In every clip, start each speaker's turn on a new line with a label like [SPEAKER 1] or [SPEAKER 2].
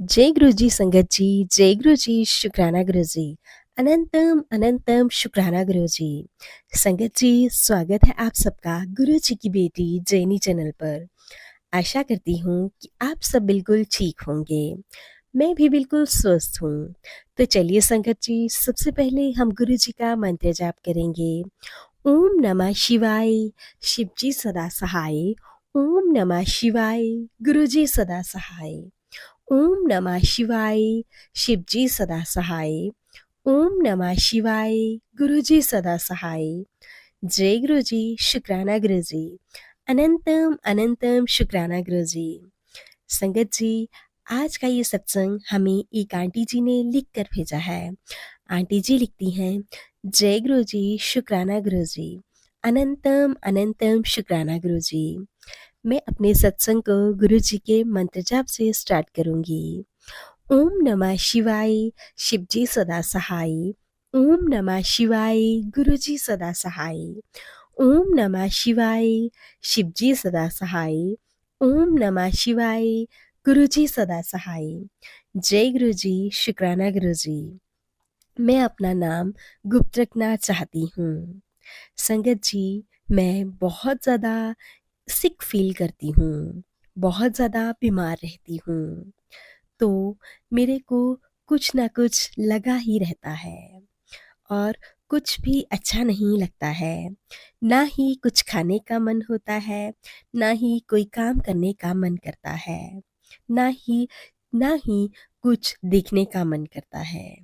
[SPEAKER 1] जय गुरु जी संगत जी, जय गुरु जी, शुक्राना गुरु जी। अनंतम अनंतम शुक्राना गुरु जी। संगत जी, स्वागत है आप सबका गुरु जी की बेटी जैनी चैनल पर। आशा करती हूँ कि आप सब बिल्कुल ठीक होंगे। मैं भी बिल्कुल स्वस्थ हूँ। तो चलिए संगत जी, सबसे पहले हम गुरु जी का मंत्र जाप करेंगे। ओम नमः शिवाय, शिव जी सदा सहाय। ओम नमः शिवाय, गुरु जी सदा सहाय। ओम नमः शिवाय, शिव जी सदा सहाय। ओम नमः शिवाय, गुरु जी सदा सहाय। जय गुरु जी, शुक्राना गुरु जी। अनंतम अनंतम शुक्राना गुरु जी। संगत जी, आज का ये सत्संग हमें एक आंटी जी ने लिख कर भेजा है। आंटी जी लिखती हैं, जय गुरु जी, शुक्राना गुरु जी। अनंतम अनंतम शुक्राना गुरु जी। मैं अपने सत्संग को गुरु जी के मंत्र जाप से स्टार्ट करूंगी। ओम नमः शिवाय, शिव जी सदा सहाय। ओम नमः शिवाय, गुरु जी सदा सहाय। ओम नमः शिवाय, शिव जी सदा सहाय। ओम नमः शिवाय, गुरु जी सदा सहाय। जय गुरु जी, शुक्राना गुरु जी। मैं अपना नाम गुप्त रखना चाहती हूँ। संगत जी, मैं बहुत ज़्यादा सिक फील करती हूँ, बहुत ज़्यादा बीमार रहती हूँ। तो मेरे को कुछ ना कुछ लगा ही रहता है और कुछ भी अच्छा नहीं लगता है। ना ही कुछ खाने का मन होता है, ना ही कोई काम करने का मन करता है, ना ही ना ही कुछ देखने का मन करता है।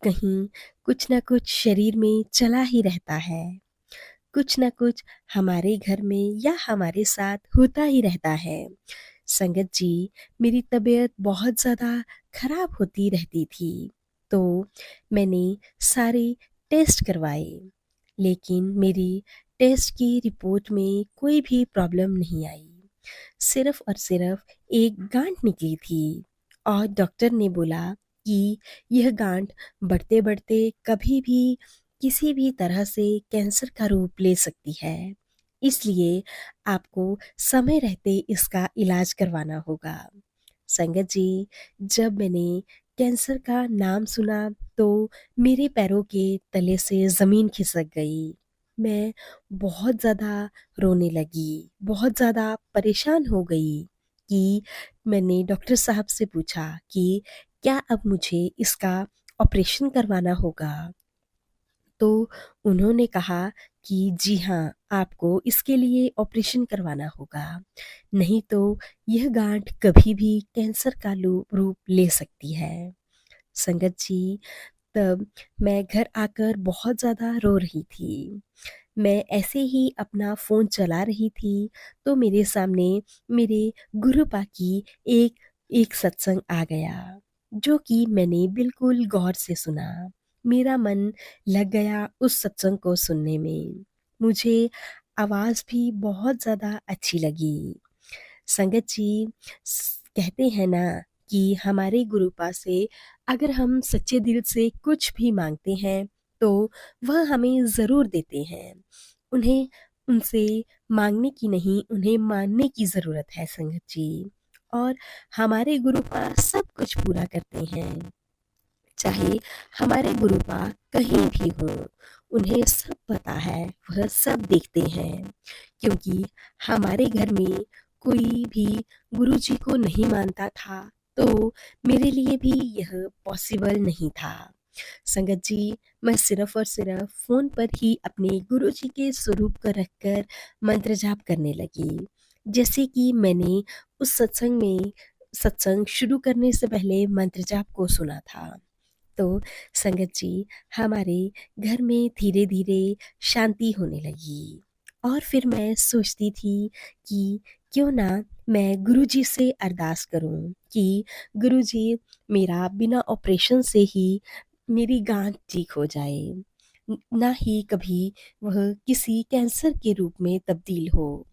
[SPEAKER 1] कहीं कुछ ना कुछ शरीर में चला ही रहता है। कुछ ना कुछ हमारे घर में या हमारे साथ होता ही रहता है। संगत जी, मेरी तबीयत बहुत ज़्यादा खराब होती रहती थी, तो मैंने सारे टेस्ट करवाए, लेकिन मेरी टेस्ट की रिपोर्ट में कोई भी प्रॉब्लम नहीं आई। सिर्फ और सिर्फ एक गांठ निकली थी और डॉक्टर ने बोला कि यह गांठ बढ़ते बढ़ते कभी भी किसी भी तरह से कैंसर का रूप ले सकती है। इसलिए आपको समय रहते इसका इलाज करवाना होगा। संगत जी, जब मैंने कैंसर का नाम सुना तो मेरे पैरों के तले से ज़मीन खिसक गई। मैं बहुत ज़्यादा रोने लगी, बहुत ज़्यादा परेशान हो गई कि मैंने डॉक्टर साहब से पूछा कि क्या अब मुझे इसका ऑपरेशन करवाना होगा? तो उन्होंने कहा कि जी हाँ, आपको इसके लिए ऑपरेशन करवाना होगा, नहीं तो यह गांठ कभी भी कैंसर का रूप ले सकती है। संगत जी, तब मैं घर आकर बहुत ज़्यादा रो रही थी। मैं ऐसे ही अपना फ़ोन चला रही थी, तो मेरे सामने मेरे गुरुपा की एक एक सत्संग आ गया, जो कि मैंने बिल्कुल गौर से सुना। मेरा मन लग गया उस सत्संग को सुनने में। मुझे आवाज़ भी बहुत ज़्यादा अच्छी लगी। संगत जी, कहते हैं ना कि हमारे गुरुपा से अगर हम सच्चे दिल से कुछ भी मांगते हैं तो वह हमें ज़रूर देते हैं। उन्हें उनसे मांगने की नहीं, उन्हें मानने की ज़रूरत है संगत जी। और हमारे गुरुपा सब कुछ पूरा करते हैं। चाहे हमारे गुरुपा कहीं भी हों, उन्हें सब पता है, वह सब देखते हैं। क्योंकि हमारे घर में कोई भी गुरुजी को नहीं मानता था, तो मेरे लिए भी यह पॉसिबल नहीं था। संगत जी, मैं सिर्फ और सिर्फ फ़ोन पर ही अपने गुरुजी के स्वरूप को रखकर मंत्र जाप करने लगी। जैसे कि मैंने उस सत्संग शुरू करने से पहले मंत्र जाप को सुना था। तो संगत जी, हमारे घर में धीरे-धीरे शांति होने लगी और फिर मैं सोचती थी कि क्यों ना मैं गुरुजी से अरदास करूं कि गुरुजी, मेरा बिना ऑपरेशन से ही मेरी गांठ ठीक हो जाए, ना ही कभी वह किसी कैंसर के रूप में तब्दील हो।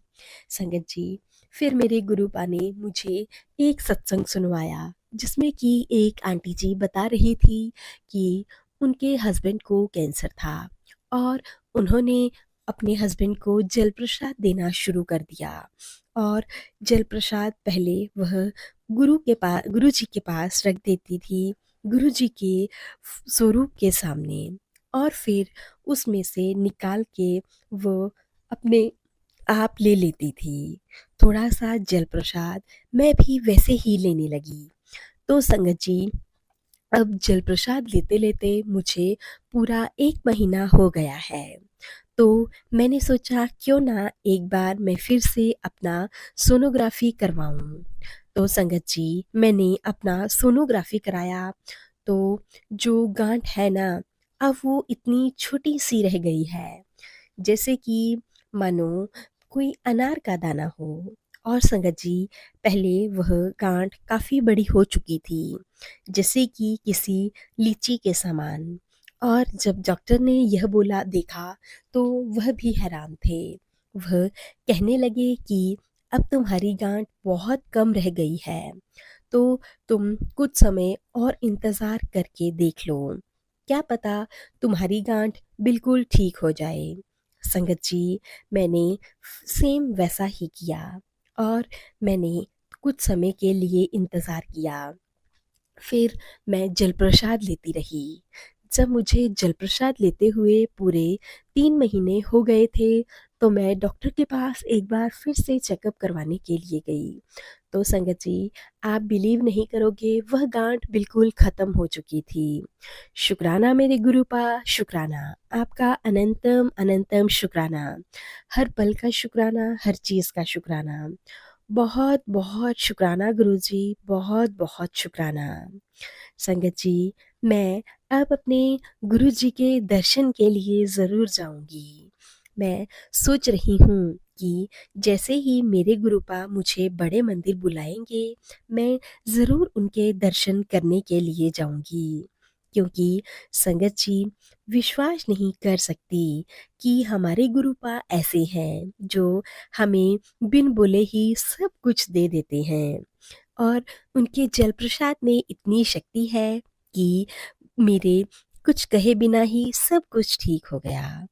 [SPEAKER 1] संगत जी, फिर मेरे गुरुपा ने मुझे एक सत्संग सुनवाया, जिसमें कि एक आंटी जी बता रही थी कि उनके हस्बैंड को कैंसर था और उन्होंने अपने हस्बैंड को जल प्रसाद देना शुरू कर दिया और जलप्रसाद पहले वह गुरु जी के पास रख देती थी, गुरु जी के स्वरूप के सामने, और फिर उसमें से निकाल के वो अपने आप ले लेती थी। थोड़ा सा जलप्रसाद मैं भी वैसे ही लेने लगी। तो संगत जी, अब जलप्रसाद लेते-लेते मुझे पूरा 1 महीना हो गया है। तो मैंने सोचा क्यों ना एक बार मैं फिर से अपना सोनोग्राफ़ी करवाऊँ। तो संगत जी, मैंने अपना सोनोग्राफ़ी कराया, तो जो गाँठ है ना, अब वो इतनी छोटी-सी रह गई है, जैसे कि मानो कोई अनार का दाना हो। और संगत जी, पहले वह गांठ काफ़ी बड़ी हो चुकी थी, जैसे कि किसी लीची के समान। और जब डॉक्टर ने यह बोला देखा, तो वह भी हैरान थे। वह कहने लगे कि अब तुम्हारी गांठ बहुत कम रह गई है, तो तुम कुछ समय और इंतज़ार करके देख लो, क्या पता तुम्हारी गांठ बिल्कुल ठीक हो जाए। संगत जी, मैंने सेम वैसा ही किया, और मैंने कुछ समय के लिए इंतज़ार किया। फिर मैं जलप्रसाद लेती रही। जब मुझे जलप्रसाद लेते हुए पूरे 3 महीने हो गए थे, तो मैं डॉक्टर के पास एक बार फिर से चेकअप करवाने के लिए गई। तो संगत जी, आप बिलीव नहीं करोगे, वह गांठ बिल्कुल ख़त्म हो चुकी थी। शुक्राना मेरे गुरुपा, शुक्राना, आपका अनंतम अनंतम शुक्राना। हर पल का शुक्राना, हर चीज़ का शुक्राना। बहुत बहुत शुक्राना गुरुजी, बहुत बहुत शुक्राना। संगत जी, मैं अब अपने गुरुजी के दर्शन के लिए ज़रूर जाऊँगी। मैं सोच रही हूँ कि जैसे ही मेरे गुरुपा मुझे बड़े मंदिर बुलाएँगे, मैं ज़रूर उनके दर्शन करने के लिए जाऊँगी। क्योंकि संगत जी, विश्वास नहीं कर सकती कि हमारे गुरुपा ऐसे हैं जो हमें बिन बोले ही सब कुछ दे देते हैं। और उनके जलप्रसाद में इतनी शक्ति है कि मेरे कुछ कहे बिना ही सब कुछ ठीक हो गया।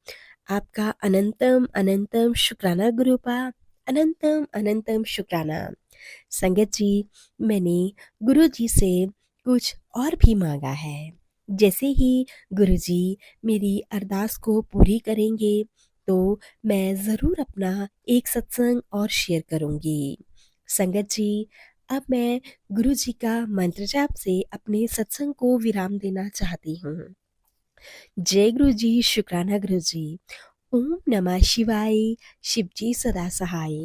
[SPEAKER 1] आपका अनंतम अनंतम शुक्राना गुरुपा, अनंतम अनंतम शुक्राना। संगत जी, मैंने गुरु जी से कुछ और भी मांगा है। जैसे ही गुरु जी मेरी अरदास को पूरी करेंगे, तो मैं ज़रूर अपना एक सत्संग और शेयर करूँगी। संगत जी, अब मैं गुरु जी का मंत्र जाप से अपने सत्संग को विराम देना चाहती हूँ। जय गुरु जी, शुक्राना गुरु जी। ओम नमः शिवाय, शिव जी सदा सहाय।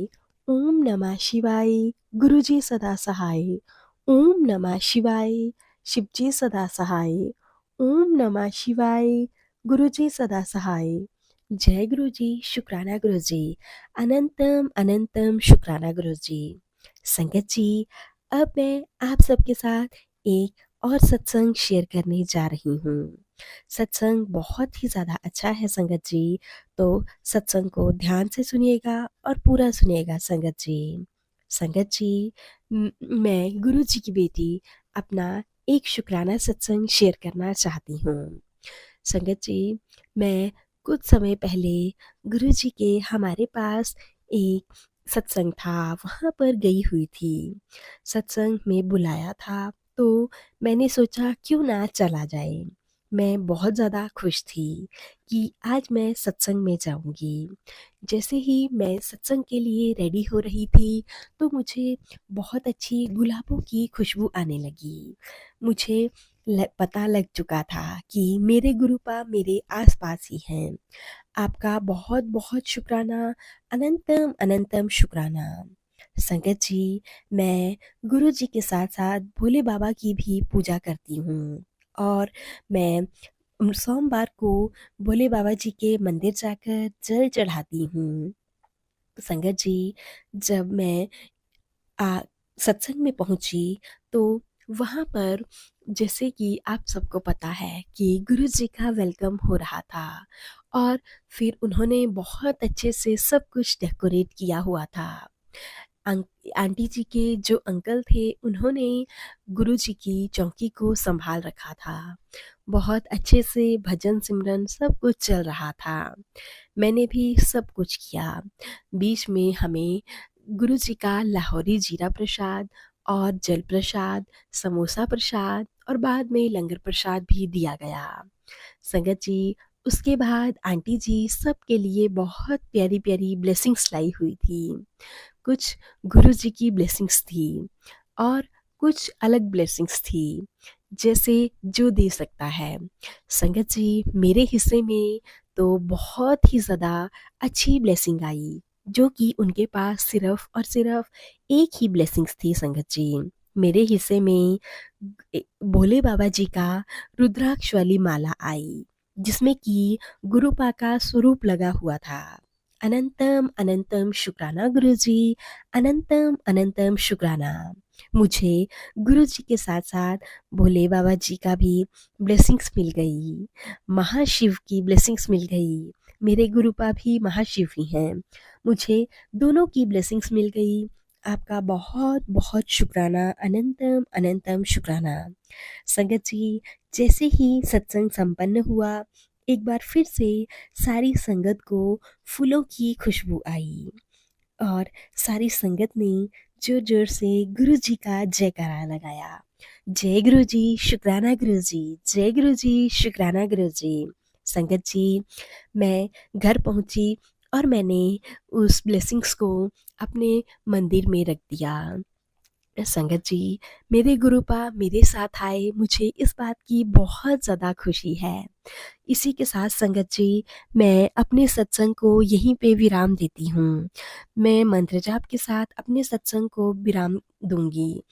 [SPEAKER 1] ओम नमः शिवाय, गुरु जी सदा सहाय। ओम नमः शिवाय, शिव जी सदा सहाय। ओम नमः शिवाय, गुरु जी सदा सहाय। जय गुरु जी, शुक्राना गुरु जी। अनंतम अनंतम शुक्राना गुरु जी। संगत जी, अब मैं आप सबके साथ एक और सत्संग शेयर करने जा रही हूँ। सत्संग बहुत ही ज़्यादा अच्छा है संगत जी, तो सत्संग को ध्यान से सुनिएगा और पूरा सुनिएगा संगत जी। संगत जी, मैं गुरु जी की बेटी अपना एक शुक्राना सत्संग शेयर करना चाहती हूँ। संगत जी, मैं कुछ समय पहले गुरु जी के हमारे पास एक सत्संग था, वहाँ पर गई हुई थी। सत्संग में बुलाया था, तो मैंने सोचा क्यों ना चला जाए। मैं बहुत ज़्यादा खुश थी कि आज मैं सत्संग में जाऊँगी। जैसे ही मैं सत्संग के लिए रेडी हो रही थी, तो मुझे बहुत अच्छी गुलाबों की खुशबू आने लगी। मुझे पता लग चुका था कि मेरे गुरुपा मेरे आसपास ही हैं। आपका बहुत बहुत शुक्राना, अनंतम अनंतम शुक्राना। संगत जी, मैं गुरु जी के साथ साथ भोले बाबा की भी पूजा करती हूँ, और मैं सोमवार को भोले बाबा जी के मंदिर जाकर जल चढ़ाती हूँ। संगत जी, जब मैं आ, सत्संग में पहुंची, तो वहाँ पर जैसे कि आप सबको पता है कि गुरु जी का वेलकम हो रहा था, और फिर उन्होंने बहुत अच्छे से सब कुछ डेकोरेट किया हुआ था। आंटी जी के जो अंकल थे, उन्होंने गुरु जी की चौकी को संभाल रखा था। बहुत अच्छे से भजन सिमरन सब कुछ चल रहा था। मैंने भी सब कुछ किया। बीच में हमें गुरु जी का लाहौरी जीरा प्रसाद और जल प्रसाद, समोसा प्रसाद और बाद में लंगर प्रसाद भी दिया गया। संगत जी, उसके बाद आंटी जी सबके लिए बहुत प्यारी-प्यारी ब्लेसिंग्स लाई हुई थी। कुछ गुरु जी की ब्लेसिंग्स थी और कुछ अलग ब्लेसिंग्स थी, जैसे जो दे सकता है। संगत जी, मेरे हिस्से में तो बहुत ही ज़्यादा अच्छी ब्लेसिंग आई, जो कि उनके पास सिर्फ़ और सिर्फ़ एक ही ब्लेसिंग्स थी संगत जी। मेरे हिस्से में भोले बाबा जी का रुद्राक्ष वाली माला आई, जिसमें कि गुरुपा का स्वरूप लगा हुआ था। अनंतम अनंतम शुक्राना गुरुजी, अनंतम अनंतम शुक्राना। मुझे गुरु जी के साथ साथ भोले बाबा जी का भी ब्लेसिंग्स मिल गई, महाशिव की ब्लेसिंग्स मिल गई। मेरे गुरुपा भी महाशिव ही हैं। मुझे दोनों की ब्लेसिंग्स मिल गई। आपका बहुत बहुत शुक्राना, अनंतम अनंतम शुक्राना। संगत जी, जैसे ही सत्संग संपन्न हुआ, एक बार फिर से सारी संगत को फूलों की खुशबू आई और सारी संगत ने जोर जोर से गुरु जी का जयकारा लगाया। जय गुरु जी, शुक्राना गुरु जी, जय गुरु जी, शुक्राना गुरु जी। संगत जी, मैं घर पहुंची और मैंने उस ब्लेसिंग्स को अपने मंदिर में रख दिया। संगत जी, मेरे गुरुपा मेरे साथ आए, मुझे इस बात की बहुत ज़्यादा खुशी है। इसी के साथ संगत जी, मैं अपने सत्संग को यहीं पे विराम देती हूँ। मैं मंत्र जाप के साथ अपने सत्संग को विराम दूँगी।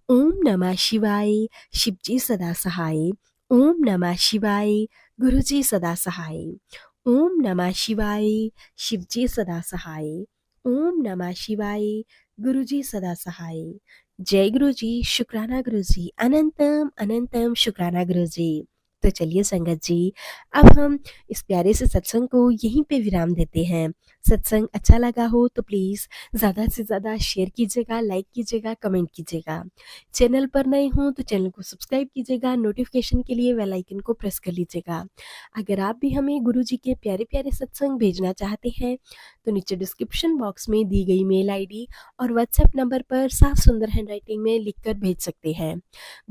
[SPEAKER 1] ओम नमः शिवाय, शिवजी सदा सहाय। ओम नमः शिवाय, गुरुजी सदा सहाय। ओम नमः शिवाय, शिवजी सदा सहाय। ओम नमः शिवाय, गुरुजी सदा सहाय। जय गुरुजी, शुक्राना गुरुजी, अनंतम अनंतम शुक्राना गुरुजी। तो चलिए संगत जी, अब हम इस प्यारे से सत्संग को यहीं पे विराम देते हैं। सत्संग अच्छा लगा हो तो प्लीज़ ज़्यादा से ज़्यादा शेयर कीजिएगा, लाइक कीजिएगा, कमेंट कीजिएगा। चैनल पर नए हों तो चैनल को सब्सक्राइब कीजिएगा, नोटिफिकेशन के लिए बेल आइकन को प्रेस कर लीजिएगा। अगर आप भी हमें गुरु जी के प्यारे-प्यारे सत्संग भेजना चाहते हैं, तो नीचे डिस्क्रिप्शन बॉक्स में दी गई मेल आईडी और व्हाट्सएप नंबर पर साफ सुंदर हैंडराइटिंग में लिखकर भेज सकते हैं।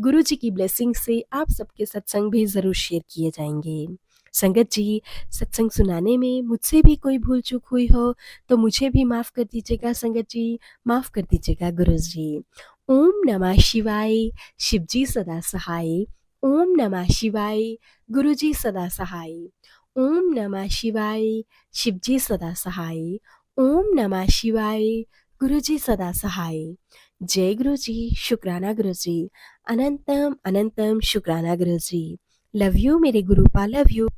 [SPEAKER 1] गुरु जी की ब्लेसिंग से आप सबके सत्संग भी ज़रूर शेयर किए जाएंगे। संगत जी, सत्संग सुनाने में मुझसे भी कोई भूल चूक हुई हो तो मुझे भी माफ़ कर दीजिएगा संगत जी, माफ़ कर दीजिएगा गुरु जी। ओम नमः शिवाय, शिवजी सदा सहाय। ओम नमः शिवाय, गुरुजी सदा सहाय। ओम नमः शिवाय, शिवजी सदा सहाय। ओम नमः शिवाय, गुरुजी सदा सहाय। जय गुरु जी, शुक्राना गुरु जी, अनंतम अनंतम शुक्राना गुरु जी। लव यू मेरे गुरुपा, लव यू।